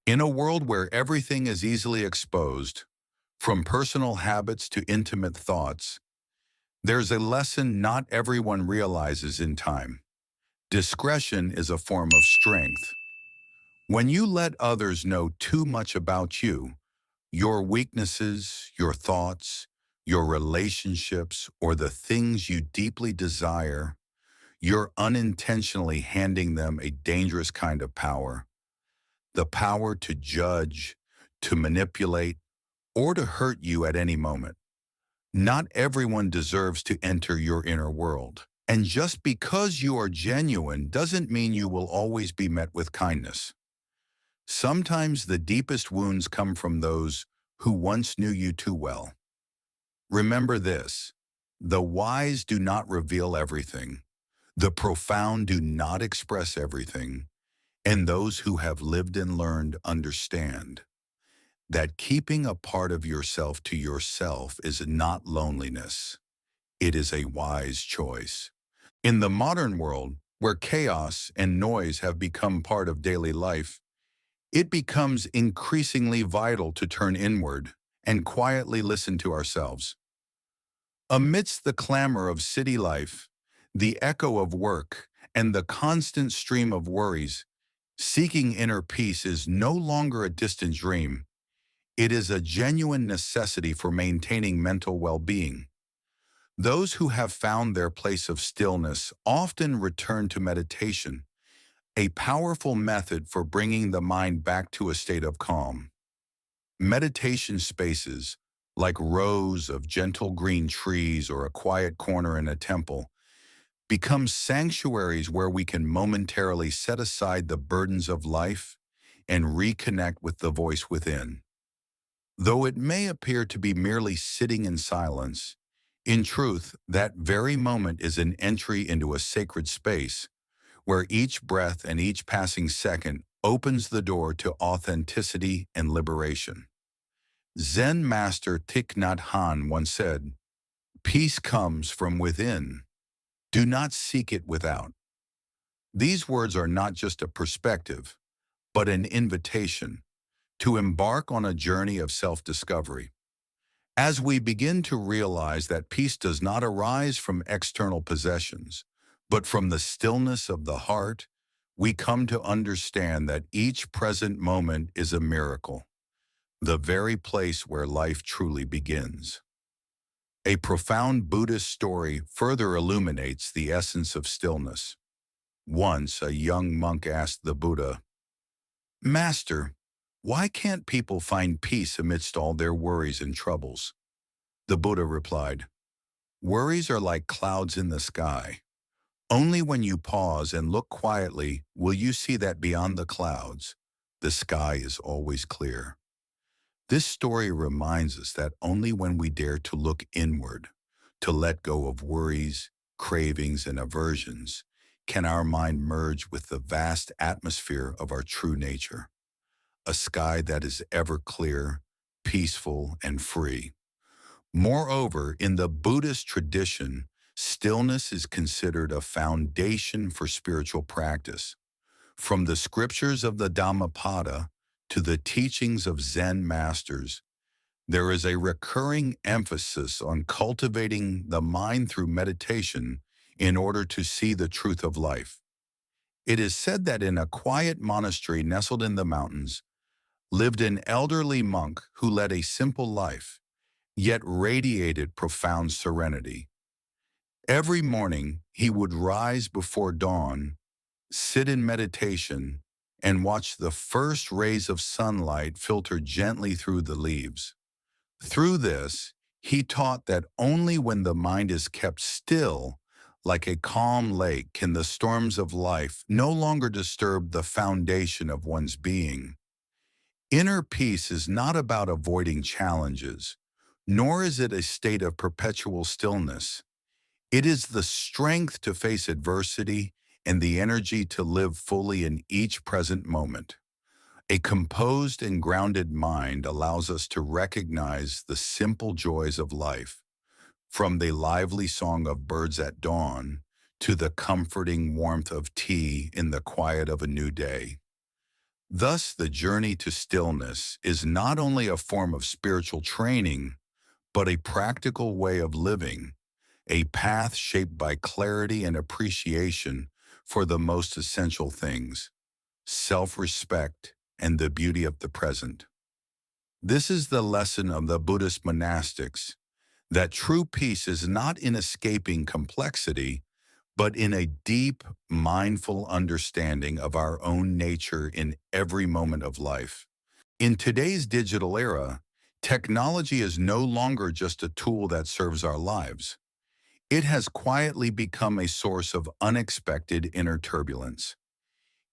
In a world where everything is easily exposed, from personal habits to intimate thoughts, there's a lesson not everyone realizes in time. Discretion is a form of strength. When you let others know too much about you, your weaknesses, your thoughts, your relationships, or the things you deeply desire, you're unintentionally handing them a dangerous kind of power. The power to judge, to manipulate, or to hurt you at any moment. Not everyone deserves to enter your inner world. And just because you are genuine doesn't mean you will always be met with kindness. Sometimes the deepest wounds come from those who once knew you too well. Remember this: the wise do not reveal everything, the profound do not express everything, and those who have lived and learned understand that keeping a part of yourself to yourself is not loneliness. It is a wise choice. In the modern world, where chaos and noise have become part of daily life, it becomes increasingly vital to turn inward and quietly listen to ourselves. Amidst the clamor of city life, the echo of work, and the constant stream of worries, seeking inner peace is no longer a distant dream. It is a genuine necessity for maintaining mental well-being. Those who have found their place of stillness often return to meditation, a powerful method for bringing the mind back to a state of calm. Meditation spaces, like rows of gentle green trees or a quiet corner in a temple, become sanctuaries where we can momentarily set aside the burdens of life and reconnect with the voice within. Though it may appear to be merely sitting in silence, in truth, that very moment is an entry into a sacred space where each breath and each passing second opens the door to authenticity and liberation. Zen master Thich Nhat Hanh once said, "Peace comes from within. Do not seek it without." These words are not just a perspective, but an invitation to embark on a journey of self-discovery. As we begin to realize that peace does not arise from external possessions, but from the stillness of the heart, we come to understand that each present moment is a miracle, the very place where life truly begins. A profound Buddhist story further illuminates the essence of stillness. Once, a young monk asked the Buddha, "Master, why can't people find peace amidst all their worries and troubles?" The Buddha replied, "Worries are like clouds in the sky. Only when you pause and look quietly will you see that beyond the clouds, the sky is always clear." This story reminds us that only when we dare to look inward, to let go of worries, cravings, and aversions, can our mind merge with the vast atmosphere of our true nature, a sky that is ever clear, peaceful, and free. Moreover, in the Buddhist tradition, stillness is considered a foundation for spiritual practice. From the scriptures of the Dhammapada to the teachings of Zen masters, there is a recurring emphasis on cultivating the mind through meditation in order to see the truth of life. It is said that in a quiet monastery nestled in the mountains lived an elderly monk who led a simple life, yet radiated profound serenity. Every morning, he would rise before dawn, sit in meditation, and watch the first rays of sunlight filter gently through the leaves. Through this, he taught that only when the mind is kept still, like a calm lake, can the storms of life no longer disturb the foundation of one's being. Inner peace is not about avoiding challenges, nor is it a state of perpetual stillness. It is the strength to face adversity and the energy to live fully in each present moment. A composed and grounded mind allows us to recognize the simple joys of life, from the lively song of birds at dawn to the comforting warmth of tea in the quiet of a new day. Thus, the journey to stillness is not only a form of spiritual training, but a practical way of living, a path shaped by clarity and appreciation for the most essential things, self-respect and the beauty of the present. This is the lesson of the Buddhist monastics, that true peace is not in escaping complexity, but in a deep, mindful understanding of our own nature in every moment of life. In today's digital era, technology is no longer just a tool that serves our lives. It has quietly become a source of unexpected inner turbulence.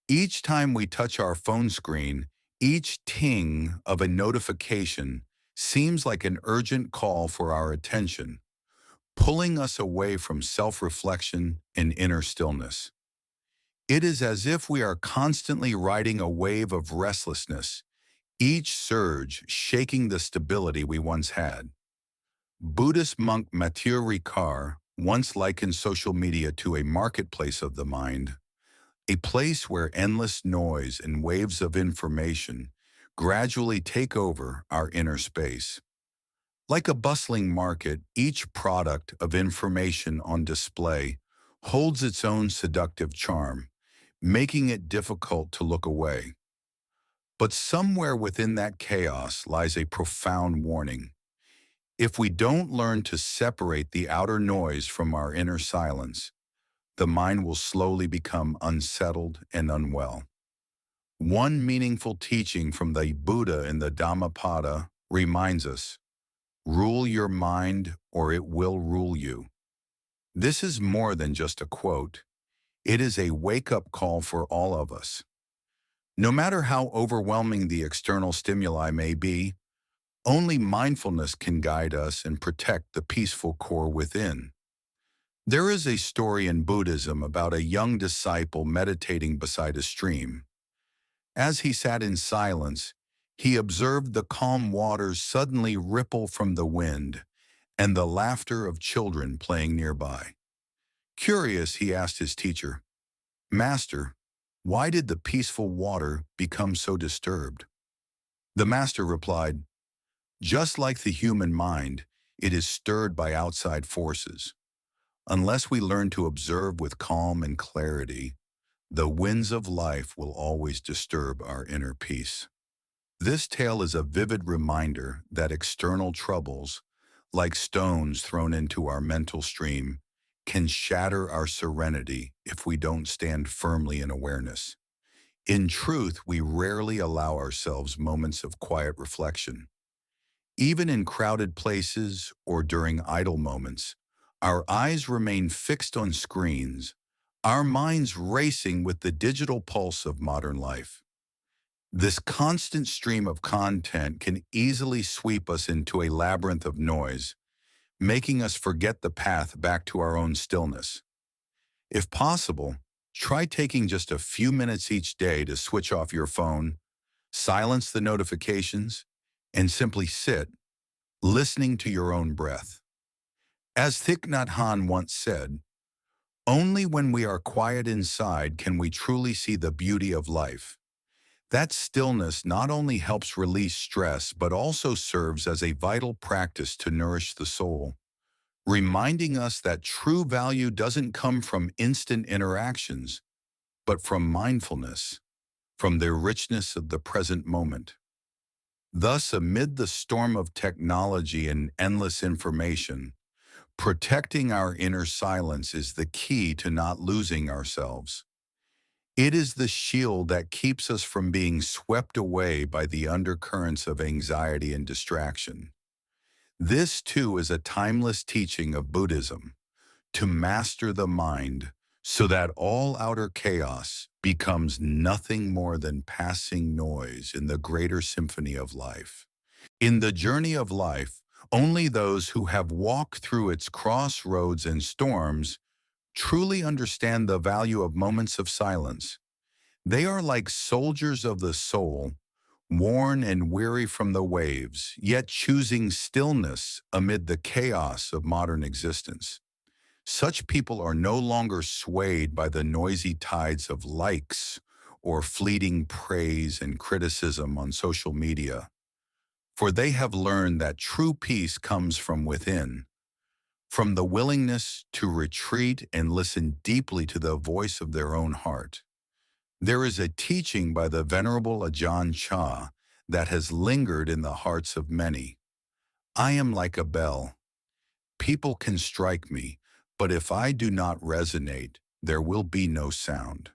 Each time we touch our phone screen, each ting of a notification seems like an urgent call for our attention, pulling us away from self-reflection and inner stillness. It is as if we are constantly riding a wave of restlessness, each surge shaking the stability we once had. Buddhist monk Matthieu Ricard once likened social media to a marketplace of the mind, a place where endless noise and waves of information gradually take over our inner space. Like a bustling market, each product of information on display holds its own seductive charm, making it difficult to look away. But somewhere within that chaos lies a profound warning. If we don't learn to separate the outer noise from our inner silence, the mind will slowly become unsettled and unwell. One meaningful teaching from the Buddha in the Dhammapada reminds us, rule your mind or it will rule you. This is more than just a quote. It is a wake-up call for all of us. No matter how overwhelming the external stimuli may be, only mindfulness can guide us and protect the peaceful core within. There is a story in Buddhism about a young disciple meditating beside a stream. As he sat in silence, he observed the calm waters suddenly ripple from the wind and the laughter of children playing nearby. Curious, he asked his teacher, "Master, why did the peaceful water become so disturbed?" The master replied, "Just like the human mind, it is stirred by outside forces. Unless we learn to observe with calm and clarity, the winds of life will always disturb our inner peace." This tale is a vivid reminder that external troubles, like stones thrown into our mental stream, can shatter our serenity if we don't stand firmly in awareness. In truth, we rarely allow ourselves moments of quiet reflection. Even in crowded places or during idle moments, our eyes remain fixed on screens, our minds racing with the digital pulse of modern life. This constant stream of content can easily sweep us into a labyrinth of noise, making us forget the path back to our own stillness. If possible, try taking just a few minutes each day to switch off your phone, silence the notifications, and simply sit, listening to your own breath. As Thich Nhat Hanh once said, "Only when we are quiet inside can we truly see the beauty of life." That stillness not only helps release stress, but also serves as a vital practice to nourish the soul, reminding us that true value doesn't come from instant interactions, but from mindfulness, from the richness of the present moment. Thus, amid the storm of technology and endless information, protecting our inner silence is the key to not losing ourselves. It is the shield that keeps us from being swept away by the undercurrents of anxiety and distraction. This, too, is a timeless teaching of Buddhism, to master the mind so that all outer chaos becomes nothing more than passing noise in the greater symphony of life. In the journey of life, only those who have walked through its crossroads and storms truly understand the value of moments of silence. They are like soldiers of the soul, worn and weary from the waves, yet choosing stillness amid the chaos of modern existence. Such people are no longer swayed by the noisy tides of likes or fleeting praise and criticism on social media, for they have learned that true peace comes from within, from the willingness to retreat and listen deeply to the voice of their own heart. There is a teaching by the Venerable Ajahn Chah that has lingered in the hearts of many. I am like a bell. People can strike me, but if I do not resonate, there will be no sound.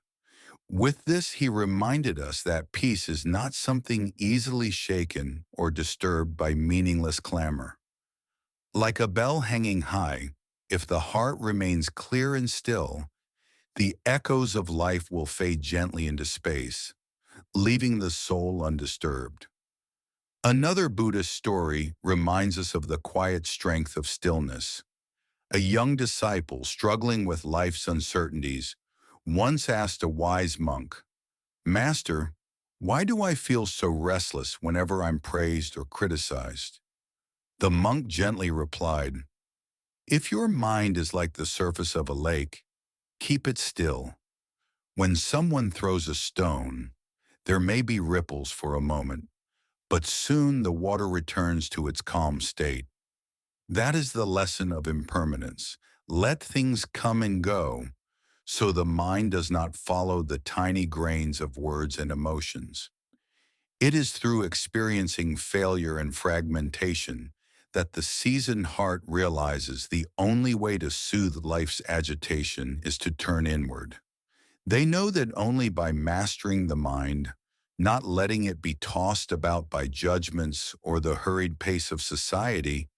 With this, he reminded us that peace is not something easily shaken or disturbed by meaningless clamor. Like a bell hanging high, if the heart remains clear and still, the echoes of life will fade gently into space, leaving the soul undisturbed. Another Buddhist story reminds us of the quiet strength of stillness. A young disciple struggling with life's uncertainties once asked a wise monk, "Master, why do I feel so restless whenever I'm praised or criticized?" The monk gently replied, "If your mind is like the surface of a lake, keep it still. When someone throws a stone, there may be ripples for a moment, but soon the water returns to its calm state. That is the lesson of impermanence. Let things come and go, so the mind does not follow the tiny grains of words and emotions. It is through experiencing failure and fragmentation that the seasoned heart realizes the only way to soothe life's agitation is to turn inward. They know that only by mastering the mind, not letting it be tossed about by judgments or the hurried pace of society,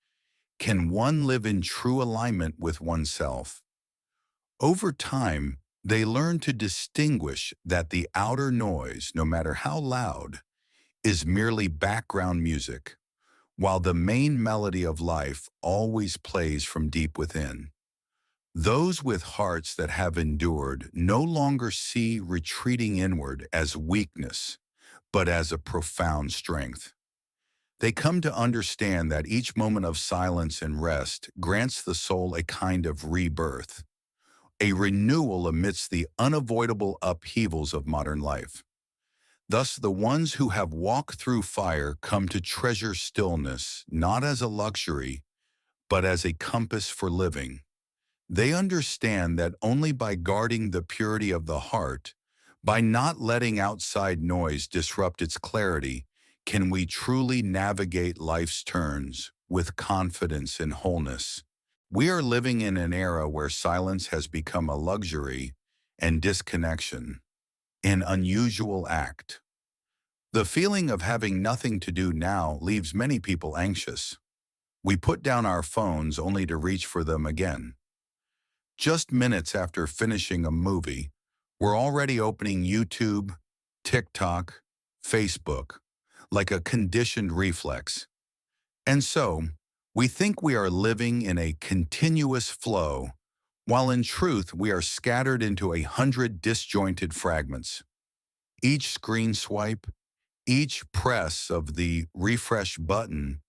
can one live in true alignment with oneself. Over time, they learn to distinguish that the outer noise, no matter how loud, is merely background music, while the main melody of life always plays from deep within. Those with hearts that have endured no longer see retreating inward as weakness, but as a profound strength. They come to understand that each moment of silence and rest grants the soul a kind of rebirth, a renewal amidst the unavoidable upheavals of modern life. Thus, the ones who have walked through fire come to treasure stillness not as a luxury, but as a compass for living. They understand that only by guarding the purity of the heart, by not letting outside noise disrupt its clarity, can we truly navigate life's turns with confidence and wholeness. We are living in an era where silence has become a luxury and disconnection an unusual act. The feeling of having nothing to do now leaves many people anxious. We put down our phones only to reach for them again. Just minutes after finishing a movie, we're already opening YouTube, TikTok, Facebook, like a conditioned reflex. And so, we think we are living in a continuous flow, while in truth we are scattered into 100 disjointed fragments. Each screen swipe, each press of the refresh button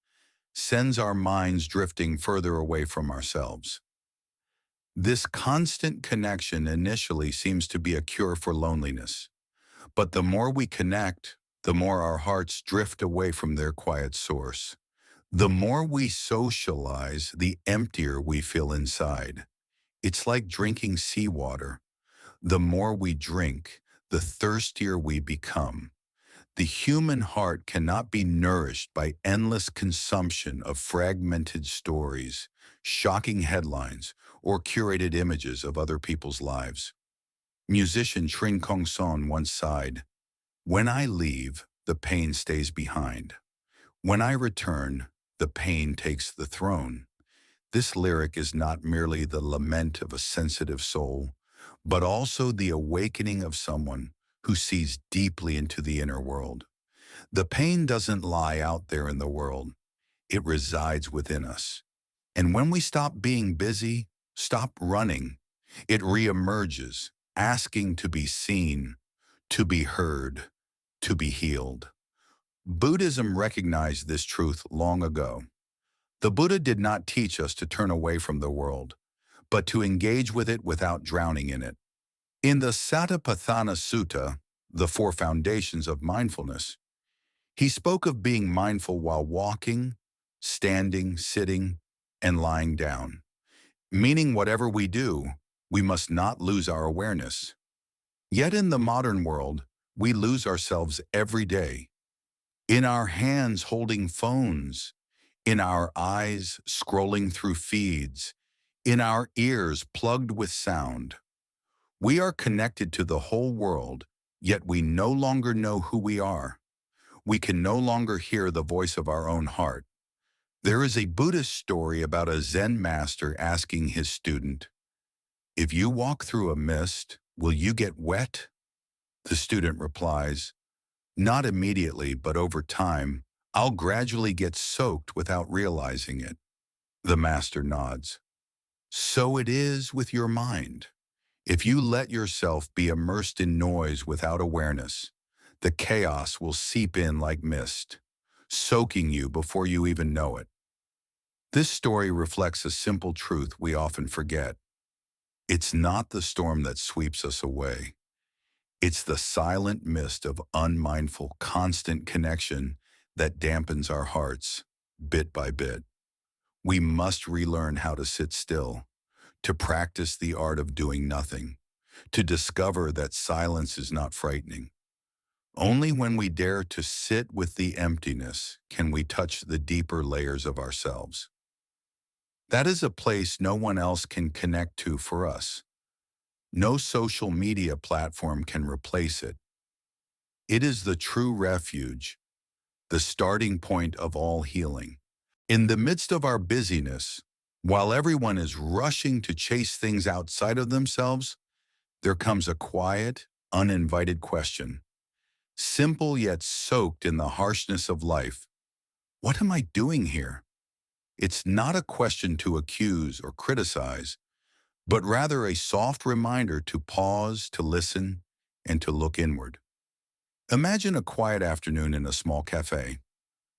sends our minds drifting further away from ourselves. This constant connection initially seems to be a cure for loneliness, but the more we connect, the more our hearts drift away from their quiet source. The more we socialize, the emptier we feel inside. It's like drinking seawater. The more we drink, the thirstier we become. The human heart cannot be nourished by endless consumption of fragmented stories, shocking headlines, or curated images of other people's lives. Musician Trin Kong Son once sighed, "When I leave, the pain stays behind. When I return, the pain takes the throne." This lyric is not merely the lament of a sensitive soul, but also the awakening of someone who sees deeply into the inner world. The pain doesn't lie out there in the world. It resides within us. And when we stop being busy, stop running, it reemerges, asking to be seen, to be heard, to be healed. Buddhism recognized this truth long ago. The Buddha did not teach us to turn away from the world, but to engage with it without drowning in it. In the Satipatthana Sutta, The Four Foundations of Mindfulness. He spoke of being mindful while walking, standing, sitting, and lying down, meaning whatever we do, we must not lose our awareness. Yet in the modern world, we lose ourselves every day. In our hands holding phones, in our eyes scrolling through feeds, in our ears plugged with sound. We are connected to the whole world, yet we no longer know who we are. We can no longer hear the voice of our own heart. There is a Buddhist story about a Zen master asking his student, "If you walk through a mist, will you get wet?" The student replies, "Not immediately, but over time, I'll gradually get soaked without realizing it." The master nods. So it is with your mind. If you let yourself be immersed in noise without awareness, the chaos will seep in like mist, soaking you before you even know it. This story reflects a simple truth we often forget. It's not the storm that sweeps us away. It's the silent mist of unmindful, constant connection that dampens our hearts, bit by bit. We must relearn how to sit still, to practice the art of doing nothing, to discover that silence is not frightening. Only when we dare to sit with the emptiness can we touch the deeper layers of ourselves. That is a place no one else can connect to for us. No social media platform can replace it. It is the true refuge, the starting point of all healing. In the midst of our busyness, while everyone is rushing to chase things outside of themselves, there comes a quiet, uninvited question, simple yet soaked in the harshness of life. What am I doing here? It's not a question to accuse or criticize, but rather a soft reminder to pause, to listen, and to look inward. Imagine a quiet afternoon in a small cafe.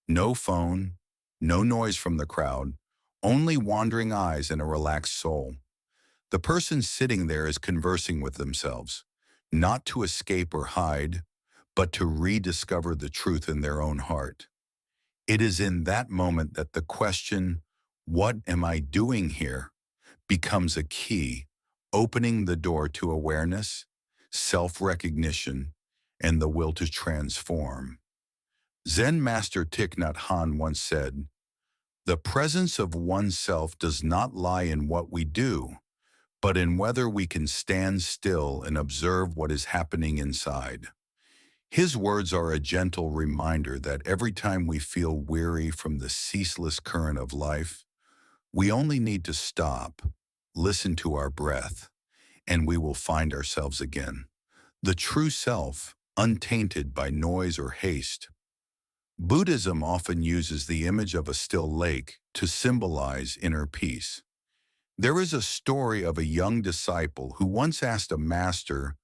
No phone, no noise from the crowd, only wandering eyes and a relaxed soul. The person sitting there is conversing with themselves, not to escape or hide, but to rediscover the truth in their own heart. It is in that moment that the question, "What am I doing here?" becomes a key, opening the door to awareness, self-recognition, and the will to transform. Zen master Thich Nhat Hanh once said, "The presence of oneself does not lie in what we do, but in whether we can stand still and observe what is happening inside." His words are a gentle reminder that every time we feel weary from the ceaseless current of life, we only need to stop, listen to our breath, and we will find ourselves again. The true self, untainted by noise or haste. Buddhism often uses the image of a still lake to symbolize inner peace. There is a story of a young disciple who once asked a master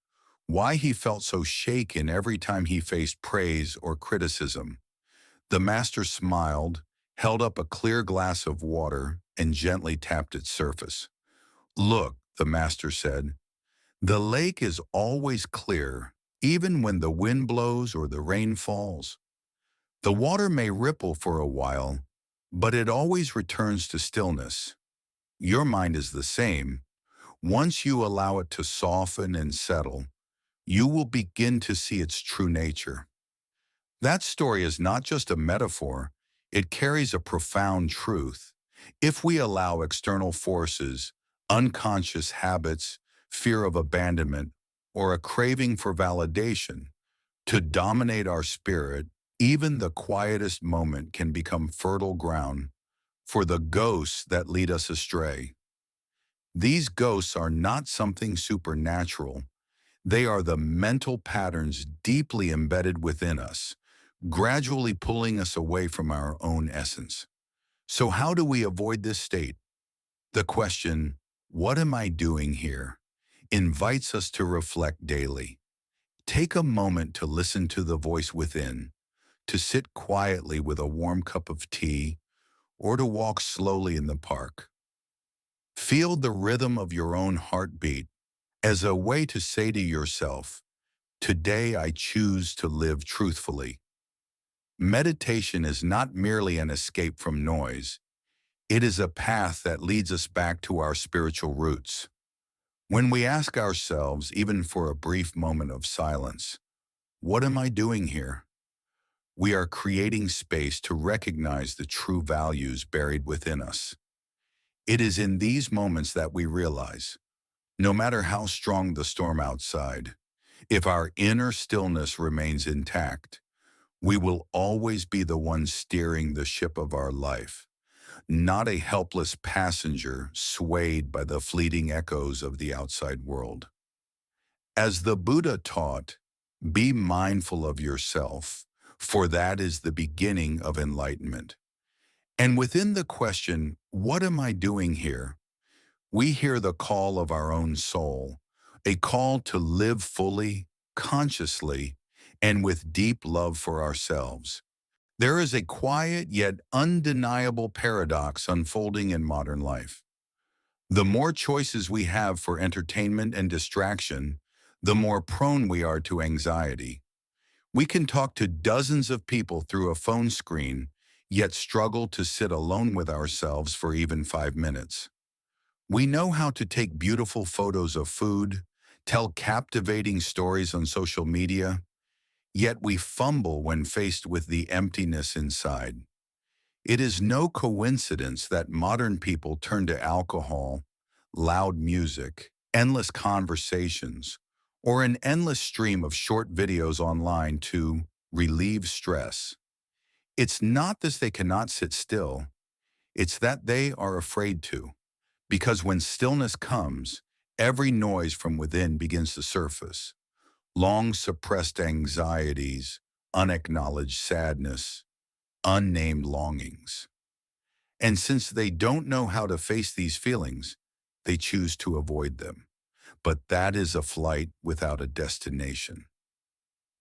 why he felt so shaken every time he faced praise or criticism. The master smiled, held up a clear glass of water, and gently tapped its surface. "Look," the master said, "the lake is always clear, even when the wind blows or the rain falls. The water may ripple for a while, but it always returns to stillness. Your mind is the same. Once you allow it to soften and settle, you will begin to see its true nature." That story is not just a metaphor, it carries a profound truth. If we allow external forces, unconscious habits, fear of abandonment, or a craving for validation to dominate our spirit, even the quietest moment can become fertile ground for the ghosts that lead us astray. These ghosts are not something supernatural. They are the mental patterns deeply embedded within us, gradually pulling us away from our own essence. So how do we avoid this state? The question, "What am I doing here?" invites us to reflect daily. Take a moment to listen to the voice within, to sit quietly with a warm cup of tea, or to walk slowly in the park. Feel the rhythm of your own heartbeat as a way to say to yourself, Today I choose to live truthfully. Meditation is not merely an escape from noise. It is a path that leads us back to our spiritual roots. When we ask ourselves, even for a brief moment of silence, what am I doing here? We are creating space to recognize the true values buried within us. It is in these moments that we realize, no matter how strong the storm outside, if our inner stillness remains intact, we will always be the ones steering the ship of our life, not a helpless passenger swayed by the fleeting echoes of the outside world. As the Buddha taught, be mindful of yourself, for that is the beginning of enlightenment. And within the question, what am I doing here? We hear the call of our own soul, a call to live fully, consciously, and with deep love for ourselves. There is a quiet yet undeniable paradox unfolding in modern life. The more choices we have for entertainment and distraction, the more prone we are to anxiety. We can talk to dozens of people through a phone screen, yet struggle to sit alone with ourselves for even 5 minutes. We know how to take beautiful photos of food, tell captivating stories on social media, yet we fumble when faced with the emptiness inside. It is no coincidence that modern people turn to alcohol, loud music, endless conversations, or an endless stream of short videos online to relieve stress. It's not that they cannot sit still, it's that they are afraid to, because when stillness comes, every noise from within begins to surface. Long suppressed anxieties, unacknowledged sadness, unnamed longings. And since they don't know how to face these feelings, they choose to avoid them. But that is a flight without a destination.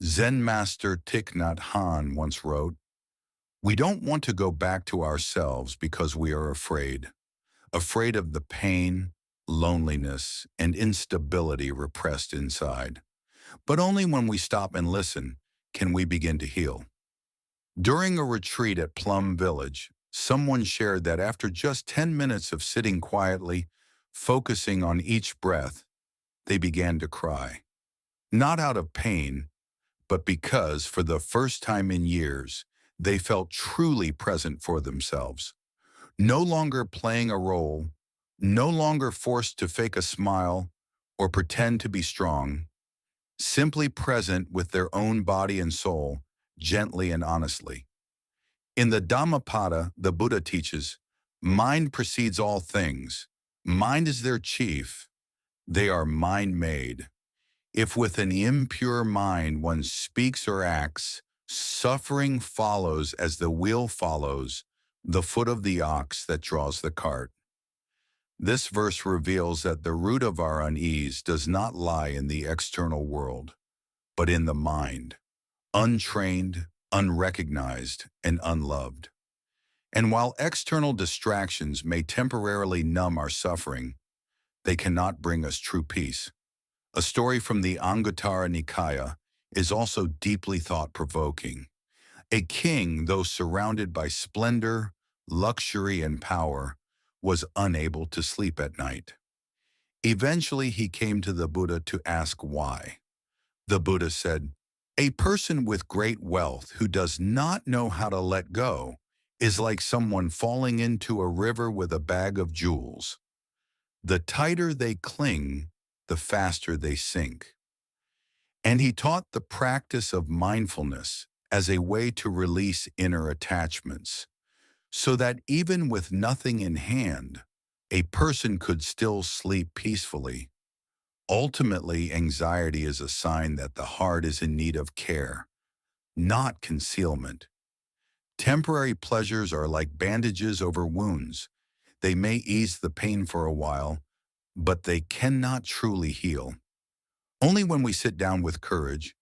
Zen master Thich Nhat Hanh once wrote, "We don't want to go back to ourselves because we are afraid of the pain, loneliness, and instability repressed inside. But only when we stop and listen can we begin to heal." During a retreat at Plum Village, someone shared that after just 10 minutes of sitting quietly, focusing on each breath, they began to cry. Not out of pain, but because for the first time in years, they felt truly present for themselves. No longer playing a role, no longer forced to fake a smile or pretend to be strong, simply present with their own body and soul, gently and honestly. In the Dhammapada, the Buddha teaches, mind precedes all things. Mind is their chief. They are mind-made. If with an impure mind one speaks or acts, suffering follows as the wheel follows the foot of the ox that draws the cart. This verse reveals that the root of our unease does not lie in the external world, but in the mind, untrained, unrecognized, and unloved. And while external distractions may temporarily numb our suffering, they cannot bring us true peace. A story from the Anguttara Nikaya is also deeply thought-provoking. A king, though surrounded by splendor, luxury, and power, was unable to sleep at night. Eventually, he came to the Buddha to ask why. The Buddha said, "A person with great wealth who does not know how to let go is like someone falling into a river with a bag of jewels. The tighter they cling, the faster they sink." And he taught the practice of mindfulness as a way to release inner attachments, so that even with nothing in hand, a person could still sleep peacefully. Ultimately, anxiety is a sign that the heart is in need of care, not concealment. Temporary pleasures are like bandages over wounds. They may ease the pain for a while, but they cannot truly heal. Only when we sit down with courage,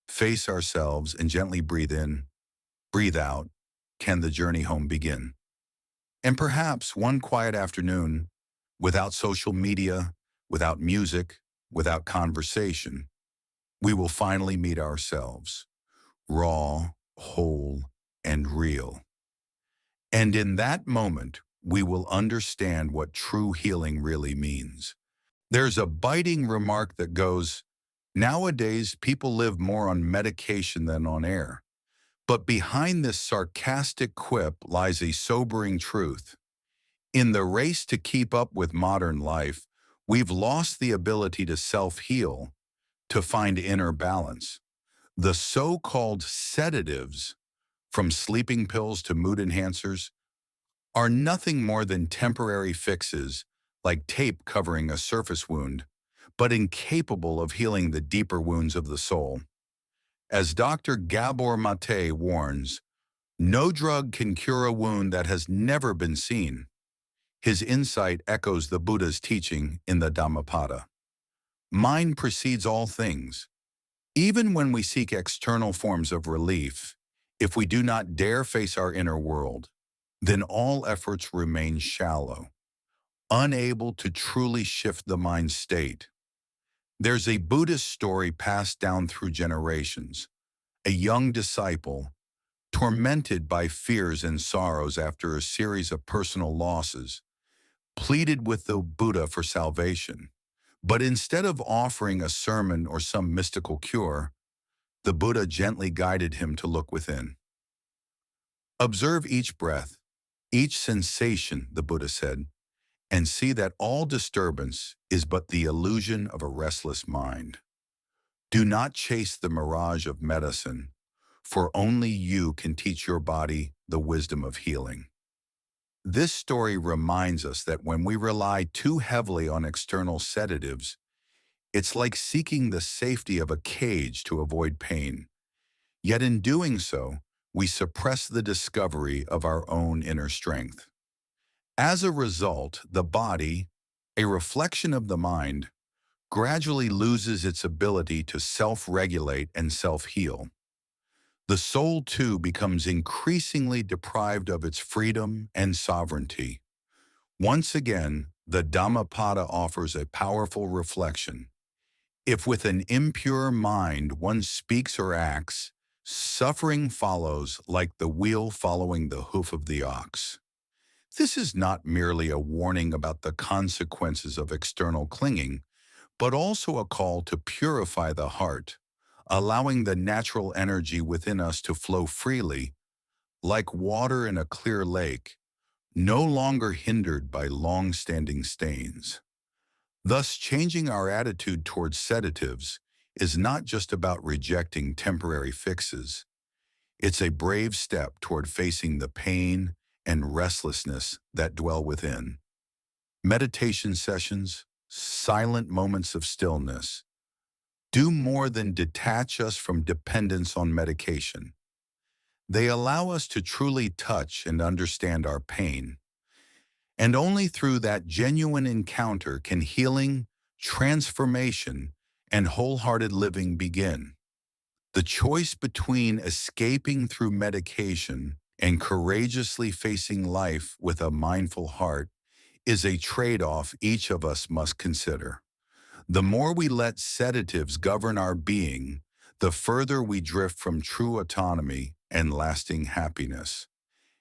face ourselves, and gently breathe in, breathe out, can the journey home begin. And perhaps one quiet afternoon, without social media, without music, without conversation, we will finally meet ourselves, raw, whole, and real. And in that moment, we will understand what true healing really means. There's a biting remark that goes, "Nowadays, people live more on medication than on air." But behind this sarcastic quip lies a sobering truth. In the race to keep up with modern life, we've lost the ability to self-heal, to find inner balance. The so-called sedatives, from sleeping pills to mood enhancers, are nothing more than temporary fixes, like tape covering a surface wound, but incapable of healing the deeper wounds of the soul. As Dr. Gabor Mate warns, no drug can cure a wound that has never been seen. His insight echoes the Buddha's teaching in the Dhammapada. Mind precedes all things. Even when we seek external forms of relief, if we do not dare face our inner world, then all efforts remain shallow, unable to truly shift the mind state. There's a Buddhist story passed down through generations. A young disciple, tormented by fears and sorrows after a series of personal losses, pleaded with the Buddha for salvation. But instead of offering a sermon or some mystical cure, the Buddha gently guided him to look within. "Observe each breath, each sensation," the Buddha said, "and see that all disturbance is but the illusion of a restless mind. Do not chase the mirage of medicine, for only you can teach your body the wisdom of healing." This story reminds us that when we rely too heavily on external sedatives, it's like seeking the safety of a cage to avoid pain. Yet in doing so, we suppress the discovery of our own inner strength. As a result, the body, a reflection of the mind, gradually loses its ability to self-regulate and self-heal. The soul, too, becomes increasingly deprived of its freedom and sovereignty. Once again, the Dhammapada offers a powerful reflection. If with an impure mind one speaks or acts, suffering follows like the wheel following the hoof of the ox. This is not merely a warning about the consequences of external clinging, but also a call to purify the heart, allowing the natural energy within us to flow freely, like water in a clear lake, no longer hindered by long-standing stains. Thus, changing our attitude towards sedatives is not just about rejecting temporary fixes. It's a brave step toward facing the pain and restlessness that dwell within. Meditation sessions, silent moments of stillness, do more than detach us from dependence on medication. They allow us to truly touch and understand our pain. And only through that genuine encounter can healing, transformation, and wholehearted living begin. The choice between escaping through medication and courageously facing life with a mindful heart is a trade-off each of us must consider. The more we let sedatives govern our being, the further we drift from true autonomy and lasting happiness.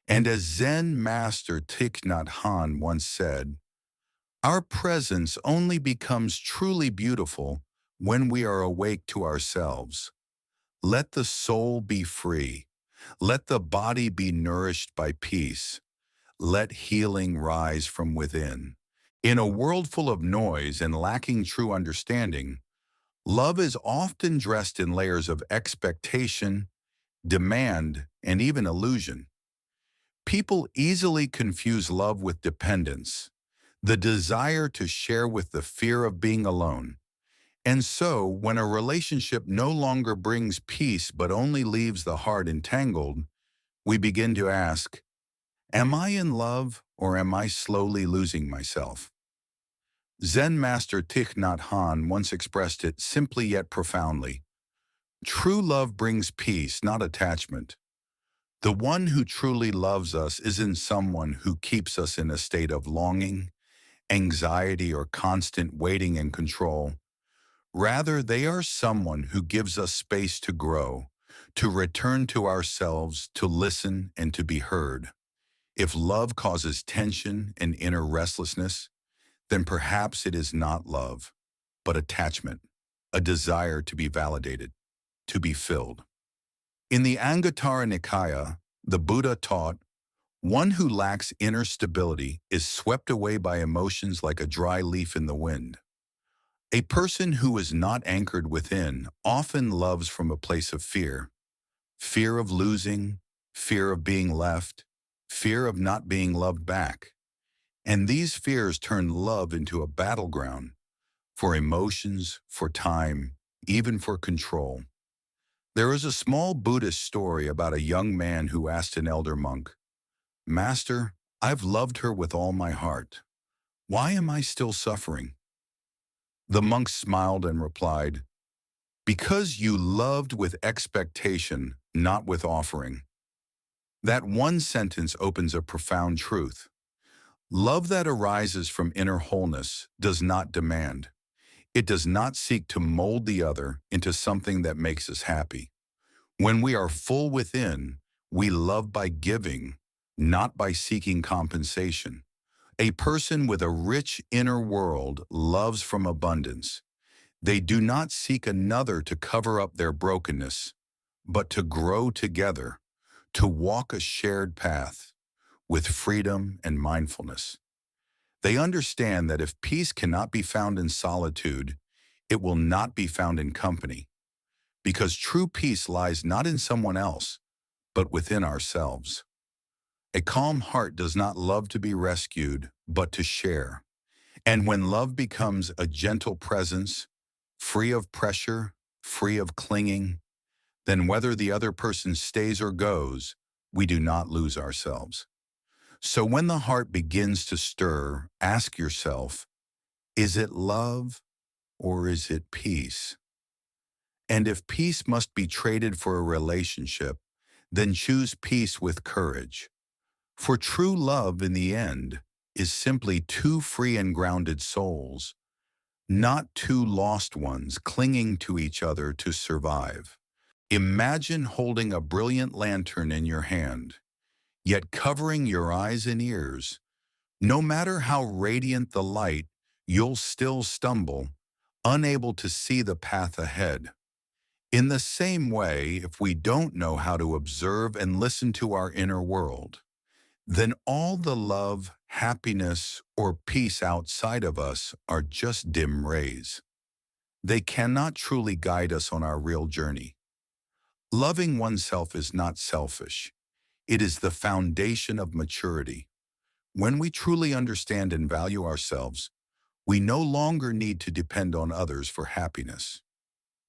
And as Zen master Thich Nhat Hanh once said, "Our presence only becomes truly beautiful when we are awake to ourselves. Let the soul be free. Let the body be nourished by peace. Let healing rise from within." In a world full of noise and lacking true understanding, love is often dressed in layers of expectation, demand, and even illusion. People easily confuse love with dependence, the desire to share with the fear of being alone. And so, when a relationship no longer brings peace but only leaves the heart entangled, we begin to ask, am I in love or am I slowly losing myself? Zen master Thich Nhat Hanh once expressed it simply yet profoundly. True love brings peace, not attachment. The one who truly loves us isn't someone who keeps us in a state of longing, anxiety, or constant waiting and control. Rather, they are someone who gives us space to grow, to return to ourselves, to listen, and to be heard. If love causes tension and inner restlessness, then perhaps it is not love, but attachment, a desire to be validated, to be filled. In the Anguttara Nikaya, the Buddha taught, one who lacks inner stability is swept away by emotions like a dry leaf in the wind. A person who is not anchored within often loves from a place of fear, fear of losing, fear of being left, fear of not being loved back. And these fears turn love into a battleground for emotions, for time, even for control. There is a small Buddhist story about a young man who asked an elder monk, "Master, I've loved her with all my heart. Why am I still suffering?" The monk smiled and replied, "Because you loved with expectation, not with offering." That one sentence opens a profound truth. Love that arises from inner wholeness does not demand. It does not seek to mold the other into something that makes us happy. When we are full within, we love by giving, not by seeking compensation. A person with a rich inner world loves from abundance. They do not seek another to cover up their brokenness, but to grow together, to walk a shared path with freedom and mindfulness. They understand that if peace cannot be found in solitude, it will not be found in company, because true peace lies not in someone else, but within ourselves. A calm heart does not love to be rescued, but to share. And when love becomes a gentle presence, free of pressure, free of clinging, then whether the other person stays or goes, we do not lose ourselves. So when the heart begins to stir, ask yourself, is it love or is it peace? And if peace must be traded for a relationship, then choose peace with courage. For true love, in the end, is simply two free and grounded souls, not two lost ones clinging to each other to survive. Imagine holding a brilliant lantern in your hand, yet covering your eyes and ears. No matter how radiant the light, you'll still stumble, unable to see the path ahead. In the same way, if we don't know how to observe and listen to our inner world, then all the love, happiness, or peace outside of us are just dim rays. They cannot truly guide us on our real journey. Loving oneself is not selfish. It is the foundation of maturity. When we truly understand and value ourselves, we no longer need to depend on others for happiness.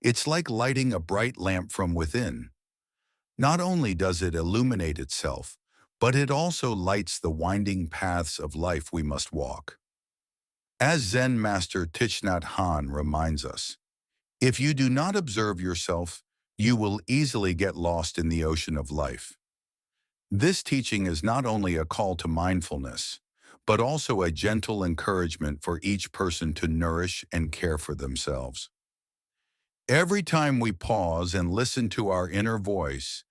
It's like lighting a bright lamp from within. Not only does it illuminate itself, but it also lights the winding paths of life we must walk. As Zen Master Thich Nhat Hanh reminds us, if you do not observe yourself, you will easily get lost in the ocean of life. This teaching is not only a call to mindfulness, but also a gentle encouragement for each person to nourish and care for themselves. Every time we pause and listen to our inner voice,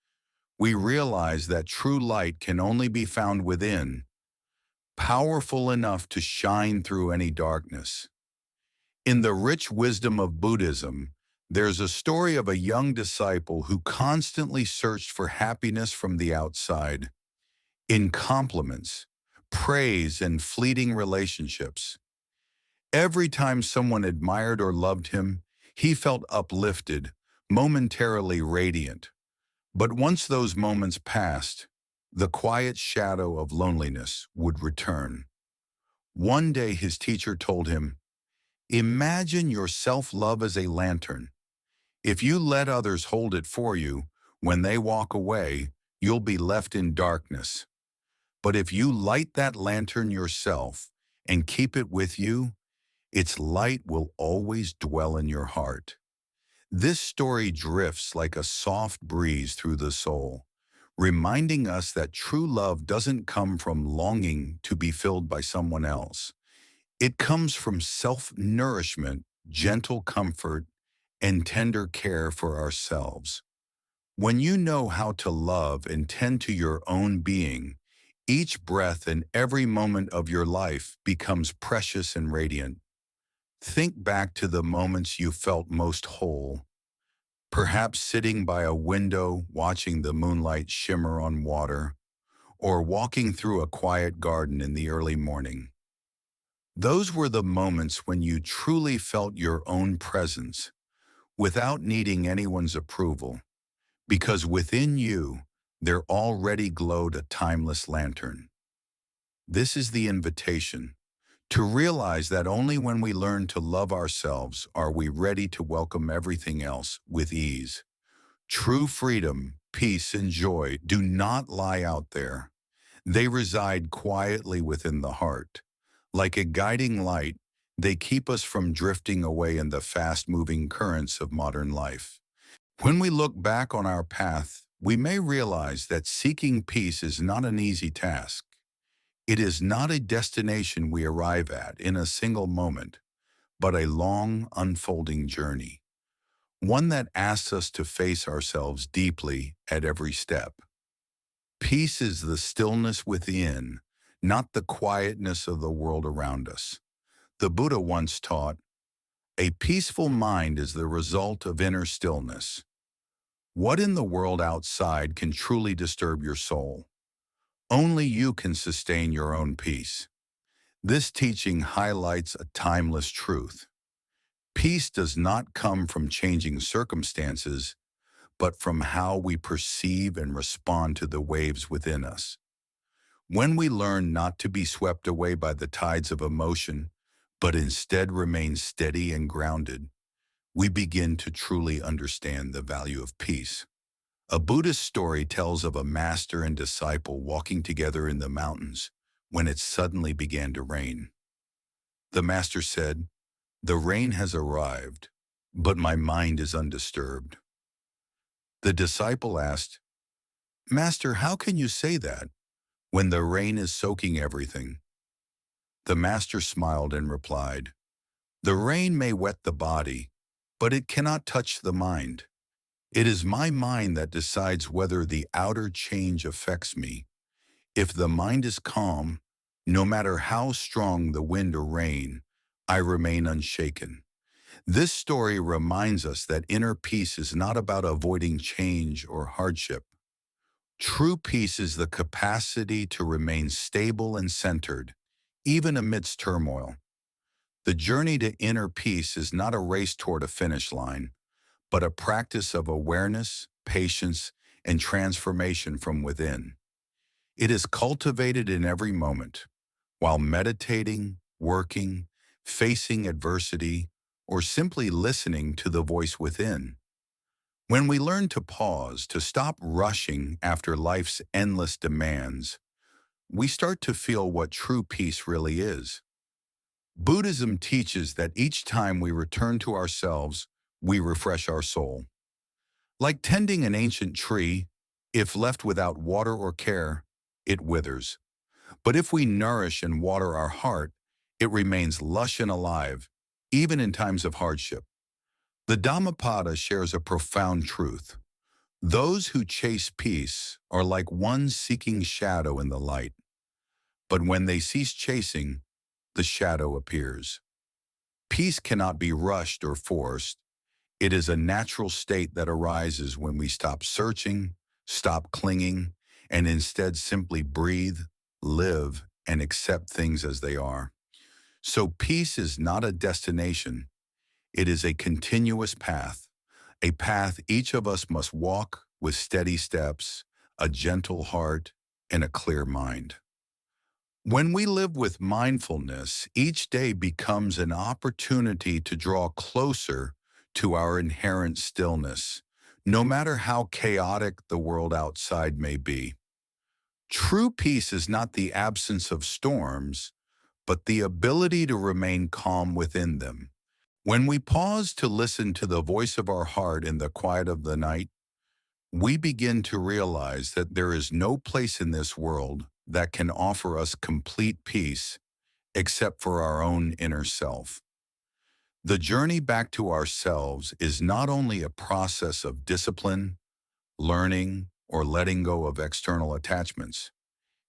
we realize that true light can only be found within, powerful enough to shine through any darkness. In the rich wisdom of Buddhism, there's a story of a young disciple who constantly searched for happiness from the outside, in compliments, praise, and fleeting relationships. Every time someone admired or loved him, he felt uplifted, momentarily radiant. But once those moments passed, the quiet shadow of loneliness would return. One day his teacher told him, "Imagine your self-love as a lantern. If you let others hold it for you, when they walk away, you'll be left in darkness. But if you light that lantern yourself and keep it with you, its light will always dwell in your heart." This story drifts like a soft breeze through the soul, reminding us that true love doesn't come from longing to be filled by someone else. It comes from self-nourishment, gentle comfort, and tender care for ourselves. When you know how to love and tend to your own being, each breath and every moment of your life becomes precious and radiant. Think back to the moments you felt most whole, perhaps sitting by a window watching the moonlight shimmer on water, or walking through a quiet garden in the early morning. Those were the moments when you truly felt your own presence, without needing anyone's approval, because within you, there already glowed a timeless lantern. This is the invitation, to realize that only when we learn to love ourselves are we ready to welcome everything else with ease. True freedom, peace, and joy do not lie out there. They reside quietly within the heart. Like a guiding light, they keep us from drifting away in the fast-moving currents of modern life. When we look back on our path, we may realize that seeking peace is not an easy task. It is not a destination we arrive at in a single moment, but a long, unfolding journey, one that asks us to face ourselves deeply at every step. Peace is the stillness within, not the quietness of the world around us. The Buddha once taught, "A peaceful mind is the result of inner stillness." What in the world outside can truly disturb your soul? Only you can sustain your own peace. This teaching highlights a timeless truth. Peace does not come from changing circumstances, but from how we perceive and respond to the waves within us. When we learn not to be swept away by the tides of emotion, but instead remain steady and grounded, we begin to truly understand the value of peace. A Buddhist story tells of a master and disciple walking together in the mountains when it suddenly began to rain. The master said, "The rain has arrived, but my mind is undisturbed." The disciple asked, "Master, how can you say that when the rain is soaking everything?" The master smiled and replied, "The rain may wet the body, but it cannot touch the mind. It is my mind that decides whether the outer change affects me. If the mind is calm, no matter how strong the wind or rain, I remain unshaken." This story reminds us that inner peace is not about avoiding change or hardship. True peace is the capacity to remain stable and centered, even amidst turmoil. The journey to inner peace is not a race toward a finish line, but a practice of awareness, patience, and transformation from within. It is cultivated in every moment, while meditating, working, facing adversity, or simply listening to the voice within. When we learn to pause, to stop rushing after life's endless demands, we start to feel what true peace really is. Buddhism teaches that each time we return to ourselves, we refresh our soul. Like tending an ancient tree, if left without water or care, it withers. But if we nourish and water our heart, it remains lush and alive, even in times of hardship. The Dhammapada shares a profound truth. Those who chase peace are like one seeking shadow in the light. But when they cease chasing, the shadow appears. Peace cannot be rushed or forced. It is a natural state that arises when we stop searching, stop clinging, and instead simply breathe, live, and accept things as they are. So peace is not a destination. It is a continuous path, a path each of us must walk with steady steps, a gentle heart, and a clear mind. When we live with mindfulness, each day becomes an opportunity to draw closer to our inherent stillness, no matter how chaotic the world outside may be. True peace is not the absence of storms, but the ability to remain calm within them. When we pause to listen to the voice of our heart in the quiet of the night, we begin to realize that there is no place in this world that can offer us complete peace except for our own inner self. The journey back to ourselves is not only a process of discipline, learning, or letting go of external attachments.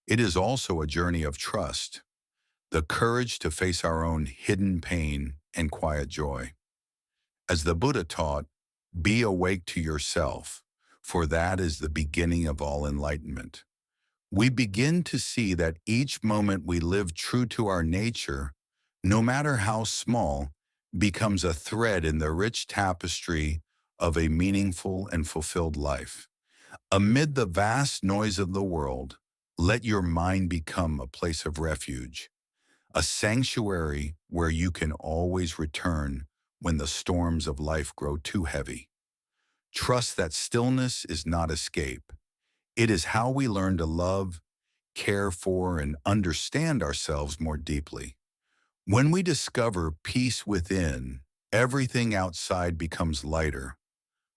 It is also a journey of trust, the courage to face our own hidden pain and quiet joy. As the Buddha taught, be awake to yourself, for that is the beginning of all enlightenment. We begin to see that each moment we live true to our nature, no matter how small, becomes a thread in the rich tapestry of a meaningful and fulfilled life. Amid the vast noise of the world, let your mind become a place of refuge, a sanctuary where you can always return when the storms of life grow too heavy. Trust that stillness is not escape. It is how we learn to love, care for, and understand ourselves more deeply. When we discover peace within, everything outside becomes lighter,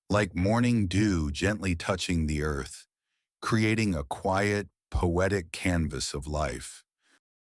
like morning dew gently touching the earth, creating a quiet, poetic canvas of life.